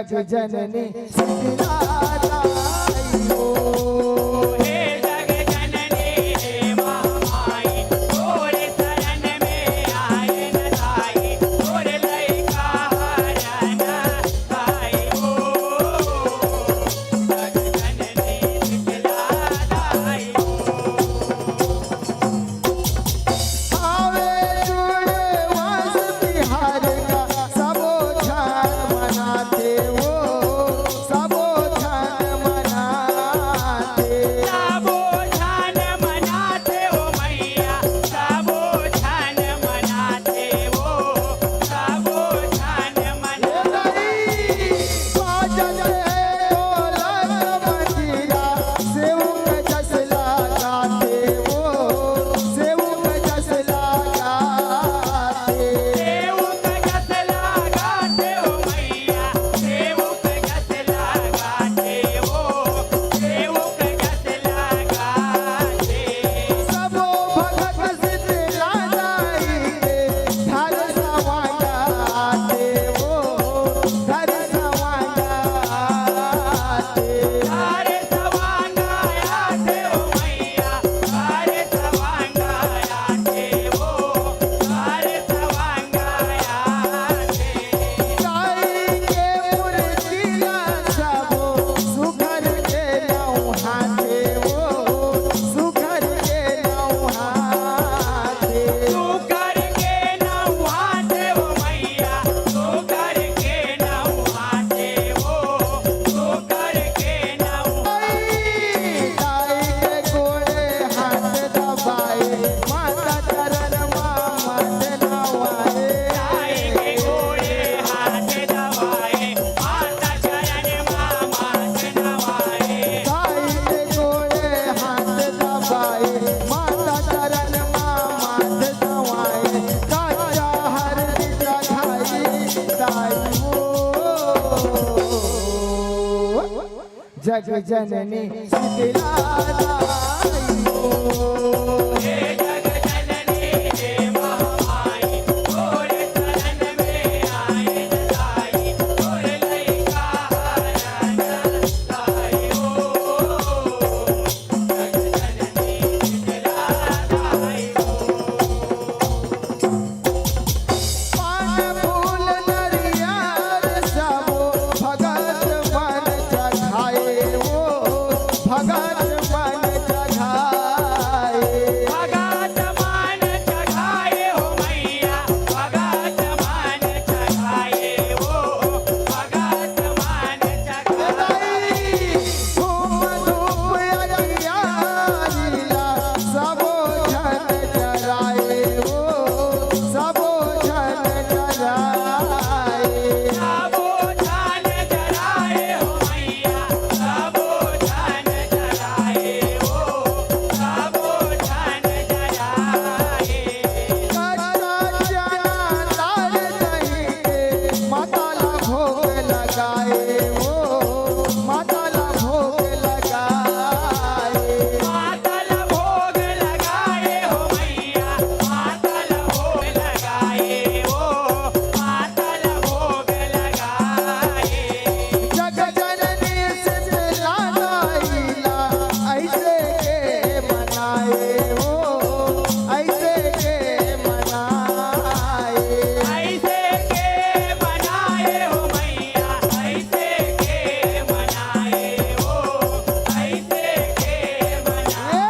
जग जननी शीतलादाई हो। हे जग जननी हे महामाई तोरे शरण में आए न जाई तोरे लइका हरण खाई हो। जग जननी शीतलादाई हो। आवे जुड़े वास बिहार का सबो छान मनाते हो, सबो छान मनाते। सबो छान मनाते हो मैया सबो छान मनाते हो सबो छान मनाते बाजत है ढोलक मंजीरा सेवक जसला गाते हो, सेवक जसला गाते। सेवक जसला गाते हो मैया सेवक जसला गाते हो सेवक जसला गाते। सबो भगत शीतलादाई के घर सवांगा आते हो, घर सवांगा आते। हरे सवांगा आते हो मैया हरे सवांगा आते हो हरे सवांगा आते। गाई के मुर्तिया सबो सुघर के नौहाते हो, सुघर के नौहाते। सुकर के नौहाते हो मैया सुकर के नौहाते हो सुकर के नौहाते। ताई के गोड़े हाथ दबाए माता चरण मामत नवाए। ताई के गोड़े हाथ दबाए माता चरण मामत नवाए। ताई के गोड़े हाथ दबाए माता चरण मामत नवाए। काचा हर दिशा खाई ताई हो। जग जननी शीतलादाई हो। हे जग जननी हे महामाई तोरे शरण में आए न जाई तोरे लइका हरण खाई हो। जग जननी शीतलादाई हो। पान फूल नरियर सबो भगत मन चढ़ाए हो, भगत मन चढ़ाए। भगत मान चढ़ाए हो मैया भगत मान चढ़ाए हो भगत मान चढ़ाए। धूम धूप अरिया लीला सबो जन जराए हो, सबो जन जराए। सबो छान जराए हो मैया सबो छान जराए हो सबो छान जराए। कच्चा चना दाल दही के माता ला भोग लगाए हो, माता ला भोग लगाए। मातल भोग लगाए हो मैया मातल भोग लगाए हो मातल भोग लगाए। जग जननी शीतलादाई ला ऐसे के मनाए हो, ऐसे के मनाए। ऐसे के बनाए हो मैया ऐसे के बनाए हो ऐसे के बनाए।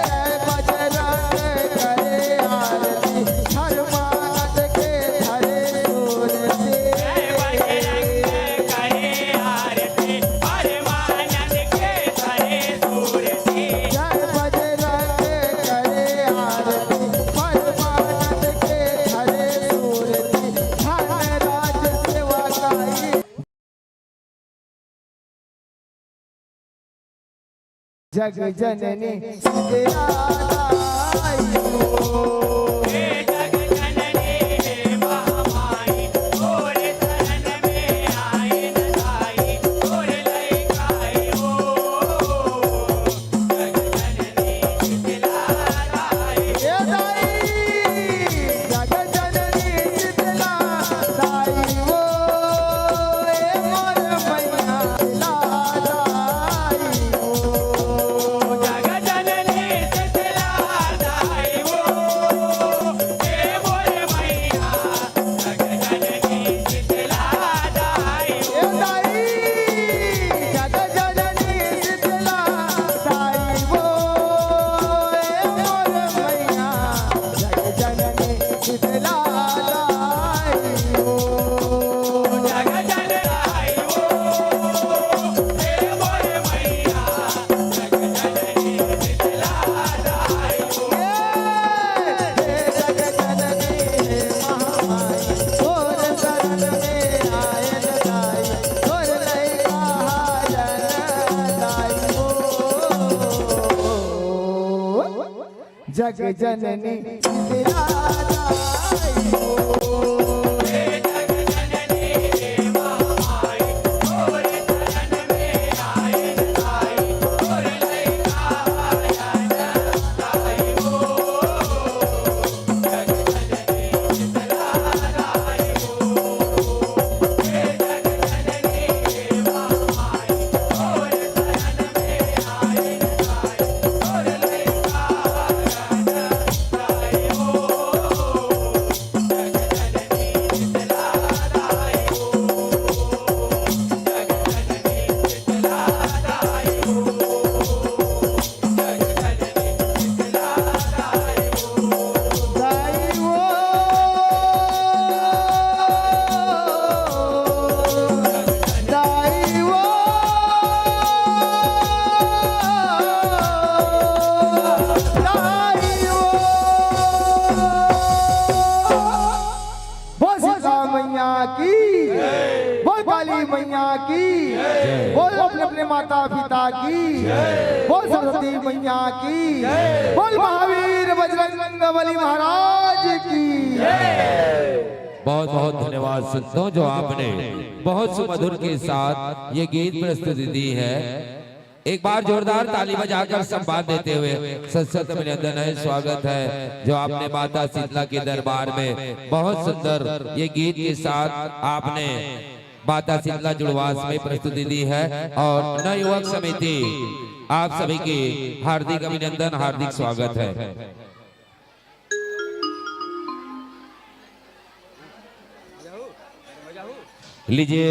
जय बजरंग करे आरती हनुमान के धरे सूरती। जय बजरंग करे आरती परमानंद के धरे सूरती। जय बजरंग करे आरती परमानंद के धरे सूरती। धन राज सेवा गाई जग जननी शीतलादाई हो। हे जग जननी हे महामाई तोरे शरण में आए न जाई तोरे लइका हो। जग जननी शीतलादाई ए दाई जग जननी शीतलादाई हो। जग जननी शीतला दाई हो हे जग जननी हे महामाई मोरे शरण में आए न ताई और लैका आया न ताई हो जग जननी शीतला दाई हो हे जग जननी हे महामाई मोरे शरण में आए न ताई और लैका आया न ताई हो जग जननी शीतला दाई हो जग जननी शीतला दाई हो जग जननी शीतला दाई हो दाई हो दाई हो दाई हो बोल सीता मैया की बोल काली मैया की बोल अपने अपने माता पिता की बोल सरस्वती मैया की बोल महावीर बजरंग बली महाराज की बहुत बहुत धन्यवाद संतों जो आपने बहुत सुमधुर के साथ ये गीत प्रस्तुति दी है। एक बार जोरदार ताली बजाकर सम्मान देते हुए सत अभिनंदन है, स्वागत है जो आपने माता शीतला के दरबार में बहुत सुंदर ये गीत के साथ आपने माता शीतला जुड़वास में प्रस्तुति दी है। और नवयुवक समिति आप सभी की हार्दिक अभिनंदन, हार्दिक स्वागत है। लीजिए